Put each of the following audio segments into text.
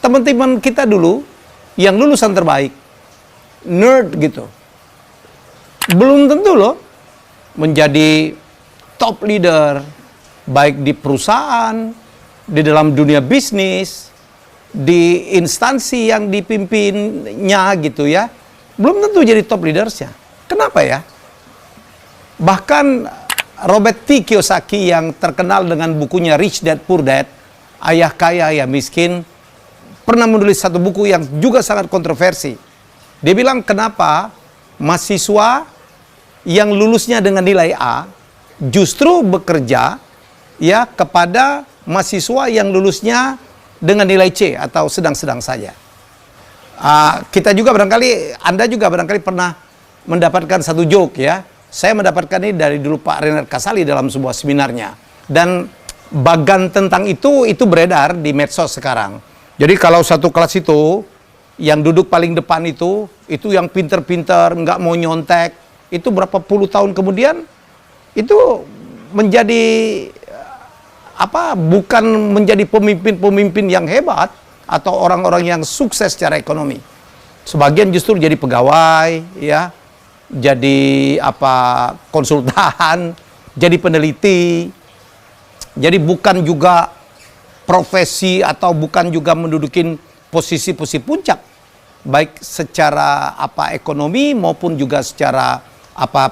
teman-teman kita dulu yang lulusan terbaik, nerd gitu, belum tentu loh menjadi top leader, baik di perusahaan, di dalam dunia bisnis, di instansi yang dipimpinnya gitu ya. Belum tentu jadi top leadersnya. Kenapa ya? Bahkan Robert T. Kiyosaki yang terkenal dengan bukunya Rich Dad Poor Dad, Ayah Kaya Ayah Miskin, pernah menulis satu buku yang juga sangat kontroversi. Dia bilang kenapa mahasiswa yang lulusnya dengan nilai A justru bekerja ya kepada mahasiswa yang lulusnya dengan nilai C atau sedang-sedang saja. Kita juga barangkali, Anda juga barangkali pernah mendapatkan satu joke ya. Saya mendapatkan ini dari dulu Pak Renard Kasali dalam sebuah seminarnya. Dan bagan tentang itu beredar di medsos sekarang. Jadi kalau satu kelas itu, yang duduk paling depan itu yang pinter-pinter, nggak mau nyontek, itu berapa puluh tahun kemudian, itu menjadi, bukan menjadi pemimpin-pemimpin yang hebat, atau orang-orang yang sukses secara ekonomi. Sebagian justru jadi pegawai, ya, jadi konsultan, jadi peneliti. Jadi bukan juga profesi atau bukan juga mendudukin posisi-posisi puncak, baik secara ekonomi maupun juga secara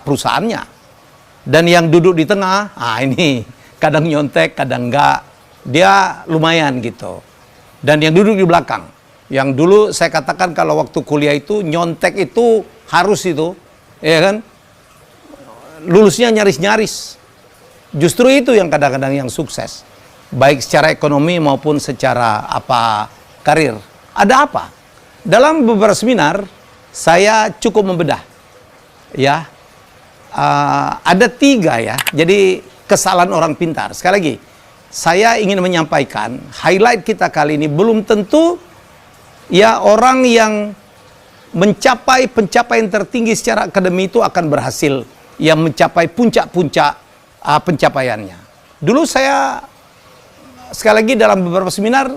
perusahaannya. Dan yang duduk di tengah, ini kadang nyontek, kadang enggak, dia lumayan gitu. Dan yang duduk di belakang, yang dulu saya katakan kalau waktu kuliah itu nyontek itu harus itu, ya kan? Lulusnya nyaris-nyaris. Justru itu yang kadang-kadang yang sukses, baik secara ekonomi maupun secara karir. Ada apa? Dalam beberapa seminar saya cukup membedah, ya. Ada 3 ya. Jadi kesalahan orang pintar. Sekali lagi, saya ingin menyampaikan highlight kita kali ini belum tentu ya orang yang mencapai pencapaian tertinggi secara akademi itu akan berhasil yang mencapai puncak-puncak pencapaiannya. Dulu saya sekali lagi dalam beberapa seminar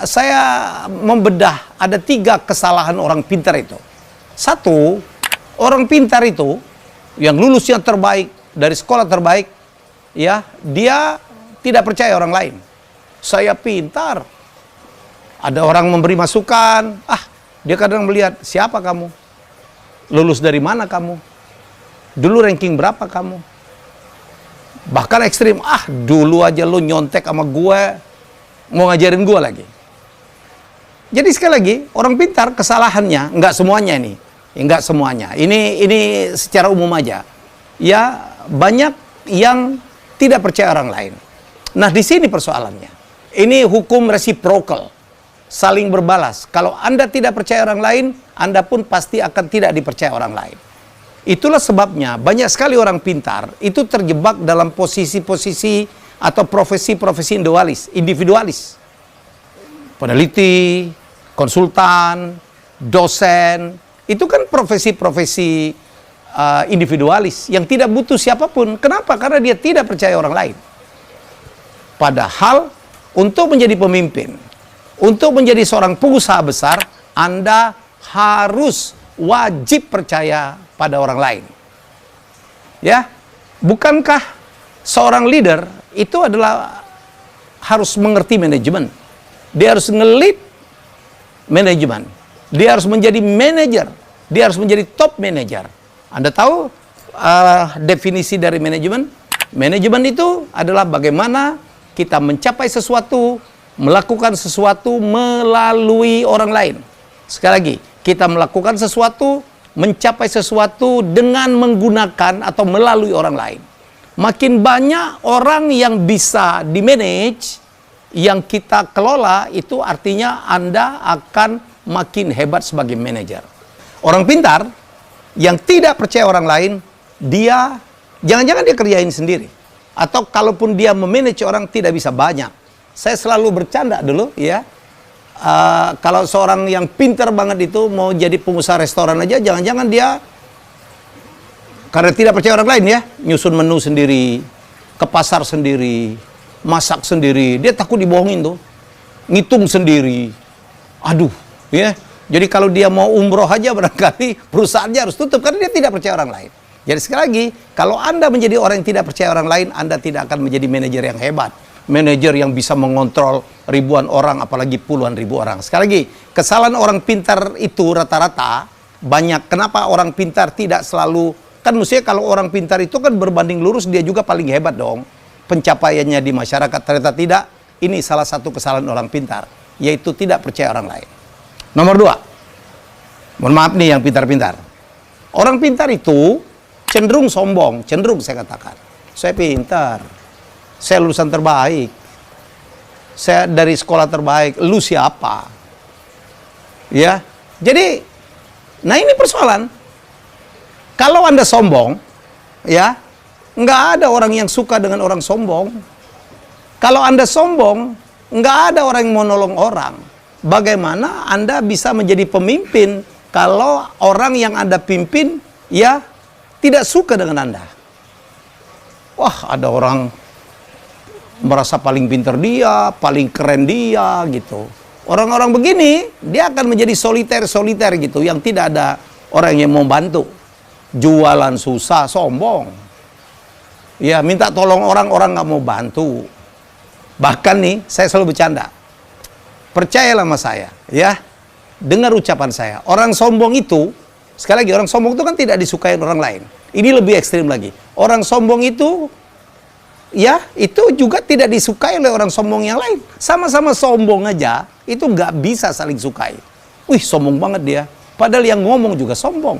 saya membedah ada 3 kesalahan orang pintar itu. 1, orang pintar itu yang lulusnya terbaik dari sekolah terbaik, ya, dia tidak percaya orang lain. Saya pintar. Ada orang memberi masukan, dia kadang melihat, siapa kamu? Lulus dari mana kamu? Dulu ranking berapa kamu? Bahkan ekstrim, dulu aja lu nyontek sama gue, mau ngajarin gue lagi. Jadi sekali lagi, orang pintar kesalahannya, enggak semuanya ini. Enggak semuanya. Ini secara umum aja. Ya, banyak yang tidak percaya orang lain. Nah, di sini persoalannya. Ini hukum reciprocal, saling berbalas. Kalau Anda tidak percaya orang lain, Anda pun pasti akan tidak dipercaya orang lain. Itulah sebabnya banyak sekali orang pintar itu terjebak dalam posisi-posisi atau profesi-profesi individualis. Peneliti, konsultan, dosen, itu kan profesi-profesi individualis yang tidak butuh siapapun. Kenapa? Karena dia tidak percaya orang lain. Padahal untuk menjadi pemimpin, untuk menjadi seorang pengusaha besar, Anda harus wajib percaya pada orang lain. Ya, bukankah seorang leader itu adalah harus mengerti manajemen? Dia harus nge-lead manajemen. Dia harus menjadi manajer. Dia harus menjadi top manager. Anda tahu definisi dari manajemen? Manajemen itu adalah bagaimana kita mencapai sesuatu, melakukan sesuatu melalui orang lain. Sekali lagi, kita melakukan sesuatu, mencapai sesuatu dengan menggunakan atau melalui orang lain. Makin banyak orang yang bisa di-manage, yang kita kelola, itu artinya Anda akan makin hebat sebagai manajer. Orang pintar yang tidak percaya orang lain, dia jangan-jangan dia kerjain sendiri. Atau kalaupun dia memanage orang tidak bisa banyak. Saya selalu bercanda dulu ya. Kalau seorang yang pintar banget itu mau jadi pengusaha restoran aja, jangan-jangan dia karena tidak percaya orang lain ya, nyusun menu sendiri, ke pasar sendiri, masak sendiri. Dia takut dibohongin tuh. ngitung sendiri. Aduh, ya. Jadi kalau dia mau umroh aja barangkali perusahaannya harus tutup karena dia tidak percaya orang lain. Jadi sekali lagi, kalau Anda menjadi orang yang tidak percaya orang lain, Anda tidak akan menjadi manajer yang hebat. Manajer yang bisa mengontrol ribuan orang, apalagi puluhan ribu orang. Sekali lagi, kesalahan orang pintar itu rata-rata banyak. Kenapa orang pintar tidak selalu, kan mestinya kalau orang pintar itu kan berbanding lurus, dia juga paling hebat dong. Pencapaiannya di masyarakat, ternyata tidak. Ini salah satu kesalahan orang pintar, yaitu tidak percaya orang lain. Nomor 2, mohon maaf nih yang pintar-pintar. Orang pintar itu cenderung sombong, cenderung saya katakan. Saya pintar, saya lulusan terbaik, saya dari sekolah terbaik, lu siapa? Ya, jadi, nah ini persoalan. Kalau Anda sombong, ya, nggak ada orang yang suka dengan orang sombong. Kalau Anda sombong, nggak ada orang yang mau nolong orang. Bagaimana Anda bisa menjadi pemimpin kalau orang yang Anda pimpin, ya, tidak suka dengan Anda? Wah, ada orang merasa paling pintar dia, paling keren dia, gitu. Orang-orang begini, dia akan menjadi soliter-soliter gitu, yang tidak ada orang yang mau bantu. Jualan susah, sombong. Ya, minta tolong orang-orang nggak mau bantu. Bahkan nih, saya selalu bercanda. Percayalah sama saya, ya. Dengar ucapan saya. Orang sombong itu, sekali lagi, orang sombong itu kan tidak disukai orang lain. Ini lebih ekstrim lagi. Orang sombong itu, ya, itu juga tidak disukai oleh orang sombong yang lain. Sama-sama sombong aja, itu nggak bisa saling sukai. Wih, sombong banget dia. Padahal yang ngomong juga sombong.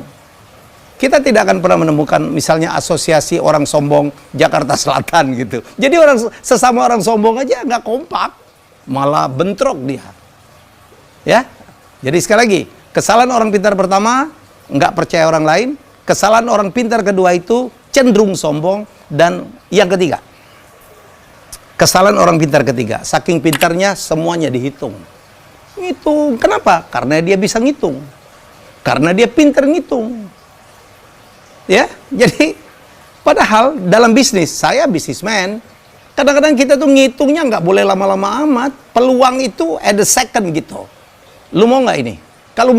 Kita tidak akan pernah menemukan misalnya asosiasi orang sombong Jakarta Selatan gitu. Jadi sesama orang sombong aja nggak kompak, malah bentrok dia. Ya, jadi sekali lagi, kesalahan orang pintar pertama, nggak percaya orang lain. Kesalahan orang pintar kedua itu cenderung sombong. Dan yang ketiga, kesalahan orang pintar ketiga, saking pintarnya semuanya dihitung. Ngitung, kenapa? Karena dia bisa ngitung. Karena dia pintar ngitung. Ya, jadi padahal dalam bisnis, saya bisnismen, kadang-kadang kita tuh ngitungnya nggak boleh lama-lama amat. Peluang itu at the second gitu. Lu mau nggak ini? Kalau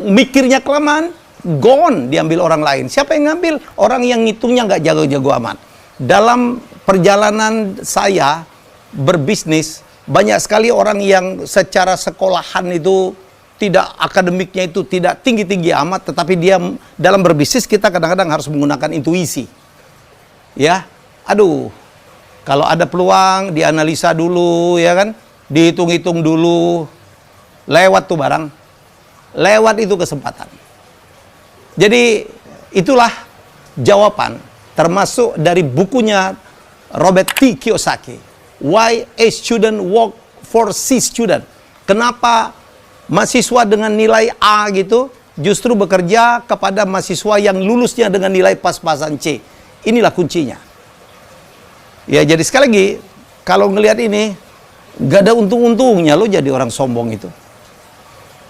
mikirnya kelamaan, gone, diambil orang lain. Siapa yang ngambil? Orang yang ngitungnya nggak jago-jago amat. Dalam perjalanan saya berbisnis, banyak sekali orang yang secara sekolahan itu tidak, akademiknya itu tidak tinggi-tinggi amat, tetapi dia dalam berbisnis kita kadang-kadang harus menggunakan intuisi. Ya, aduh, kalau ada peluang dianalisa dulu, ya kan, dihitung-hitung dulu, lewat tuh barang, lewat itu kesempatan. Jadi itulah jawaban, termasuk dari bukunya Robert T. Kiyosaki, Why a Student Work for C Student. Kenapa mahasiswa dengan nilai A gitu justru bekerja kepada mahasiswa yang lulusnya dengan nilai pas-pasan C. Inilah kuncinya. Ya, jadi sekali lagi, kalau ngelihat ini, gak ada untung-untungnya lo jadi orang sombong itu.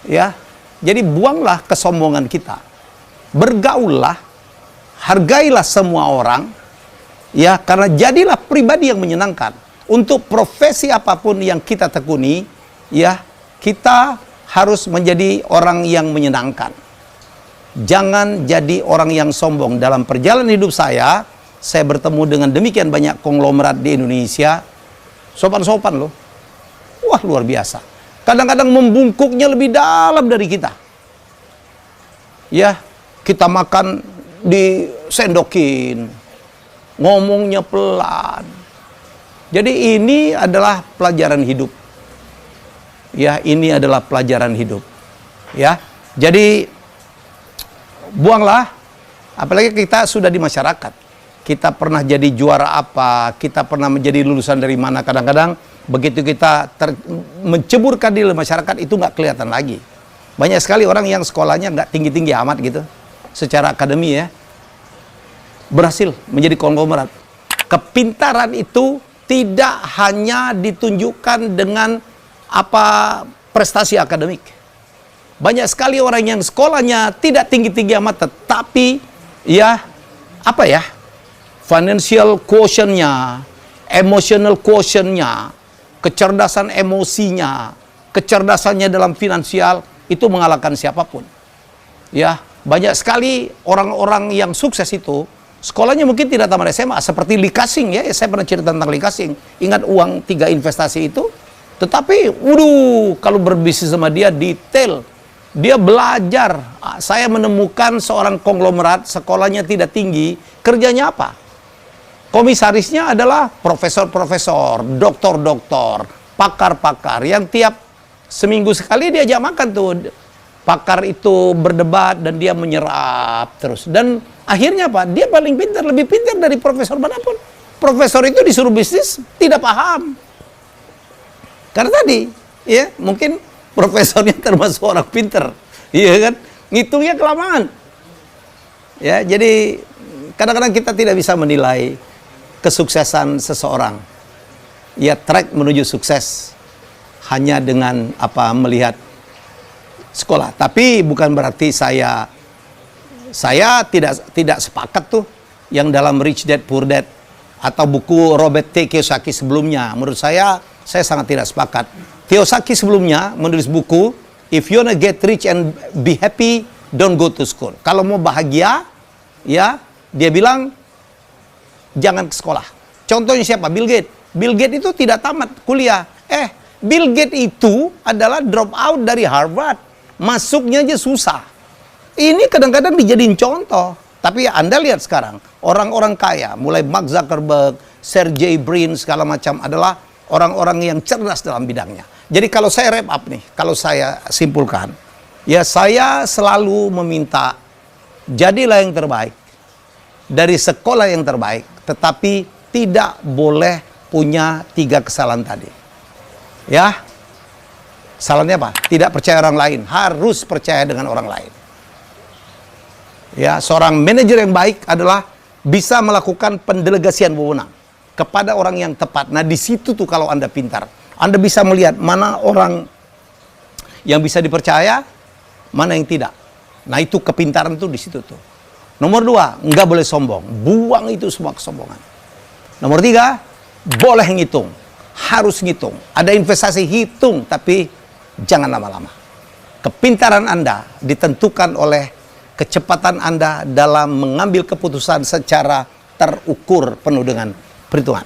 Ya, jadi buanglah kesombongan kita. Bergaullah, hargailah semua orang, ya, karena jadilah pribadi yang menyenangkan. Untuk profesi apapun yang kita tekuni, ya, kita harus menjadi orang yang menyenangkan. Jangan jadi orang yang sombong. Dalam perjalanan hidup saya bertemu dengan demikian banyak konglomerat di Indonesia. Sopan-sopan loh. Wah, luar biasa. Kadang-kadang membungkuknya lebih dalam dari kita. Ya, kita makan disendokin. Ngomongnya pelan. Jadi ini adalah pelajaran hidup. Ya, ini adalah pelajaran hidup. Ya, jadi buanglah, apalagi kita sudah di masyarakat. Kita pernah jadi juara apa, kita pernah menjadi lulusan dari mana, kadang-kadang begitu kita menceburkan di masyarakat itu nggak kelihatan lagi. Banyak sekali orang yang sekolahnya nggak tinggi-tinggi amat gitu, secara akademi ya, berhasil menjadi konglomerat. Kepintaran itu tidak hanya ditunjukkan dengan apa prestasi akademik. Banyak sekali orang yang sekolahnya tidak tinggi-tinggi amat, tetapi ya apa ya, financial quotient-nya, emotional quotient-nya, kecerdasan emosinya, kecerdasannya dalam finansial, itu mengalahkan siapapun. Ya, banyak sekali orang-orang yang sukses itu, sekolahnya mungkin tidak tamat SMA, seperti Lee Ka-shing ya, saya pernah cerita tentang Lee Ka-shing. Ingat uang 3 investasi itu? Tetapi, kalau berbisnis sama dia detail, dia belajar. Saya menemukan seorang konglomerat, sekolahnya tidak tinggi, kerjanya apa? Komisarisnya adalah profesor-profesor, doktor-doktor, pakar-pakar, yang tiap seminggu sekali diajak makan tuh. Pakar itu berdebat dan dia menyerap terus. Dan akhirnya apa? Dia paling pintar, lebih pintar dari profesor manapun. Profesor itu disuruh bisnis, tidak paham. Karena tadi, ya mungkin profesornya termasuk orang pintar, iya kan? Ngitungnya kelamaan. Ya, jadi kadang-kadang kita tidak bisa menilai kesuksesan seseorang. Ya, track menuju sukses hanya dengan melihat sekolah. Tapi bukan berarti saya tidak sepakat tuh yang dalam Rich Dad Poor Dad atau buku Robert T. Kiyosaki sebelumnya. Menurut saya sangat tidak sepakat. Kiyosaki sebelumnya menulis buku If you wanna get rich and be happy, don't go to school. Kalau mau bahagia, ya dia bilang jangan ke sekolah. Contohnya siapa? Bill Gates. Bill Gates itu tidak tamat kuliah. Bill Gates itu adalah drop out dari Harvard. Masuknya aja susah. Ini kadang-kadang dijadiin contoh. Tapi Anda lihat sekarang, orang-orang kaya, mulai Mark Zuckerberg, Sergey Brin, segala macam adalah orang-orang yang cerdas dalam bidangnya. Jadi kalau saya wrap up nih, kalau saya simpulkan, ya saya selalu meminta, jadilah yang terbaik, dari sekolah yang terbaik, tetapi tidak boleh punya 3 kesalahan tadi. Ya, salahnya apa? Tidak percaya orang lain, harus percaya dengan orang lain. Ya, seorang manajer yang baik adalah bisa melakukan pendelegasian wewenang kepada orang yang tepat. Nah, di situ tuh kalau Anda pintar, Anda bisa melihat mana orang yang bisa dipercaya, mana yang tidak. Nah, itu kepintaran tuh di situ tuh. Nomor 2, nggak boleh sombong. Buang itu semua kesombongan. Nomor 3, boleh ngitung. Harus ngitung. Ada investasi, hitung, tapi jangan lama-lama. Kepintaran Anda ditentukan oleh kecepatan Anda dalam mengambil keputusan secara terukur penuh dengan perhitungan.